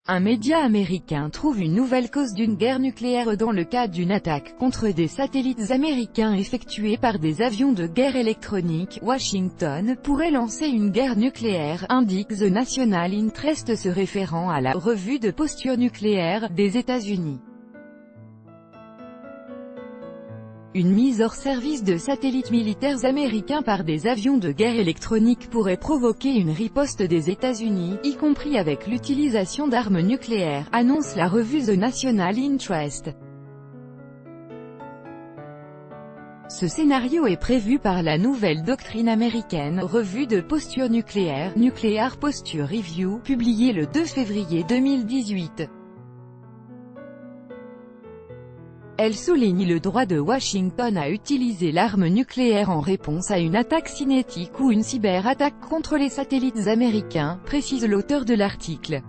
Un média américain trouve une nouvelle cause d'une guerre nucléaire dans le cadre d'une attaque contre des satellites américains effectuée par des avions de guerre électroniques. Washington pourrait lancer une guerre nucléaire, indique The National Interest se référant à la revue de posture nucléaire des États-Unis. Une mise hors service de satellites militaires américains par des avions de guerre électroniques pourrait provoquer une riposte des États-Unis, y compris avec l'utilisation d'armes nucléaires, annonce la revue The National Interest. Ce scénario est prévu par la nouvelle doctrine américaine, revue de posture nucléaire, Nuclear Posture Review, publiée le 2 février 2018. Elle souligne le droit de Washington à utiliser l'arme nucléaire en réponse à une attaque cinétique ou une cyberattaque contre les satellites américains, précise l'auteur de l'article.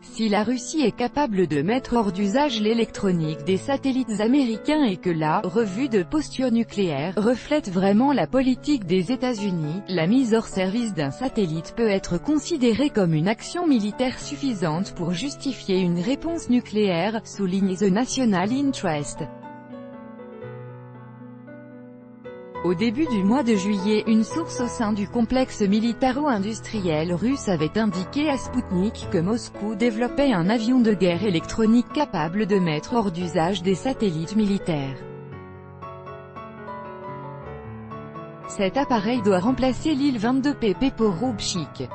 Si la Russie est capable de mettre hors d'usage l'électronique des satellites américains et que la revue de posture nucléaire reflète vraiment la politique des États-Unis, la mise hors service d'un satellite peut être considérée comme une action militaire suffisante pour justifier une réponse nucléaire, souligne The National Interest. Au début du mois de juillet, une source au sein du complexe militaro-industriel russe avait indiqué à Sputnik que Moscou développait un avion de guerre électronique capable de mettre hors d'usage des satellites militaires. Cet appareil doit remplacer l'Il-22 PP Porobchik.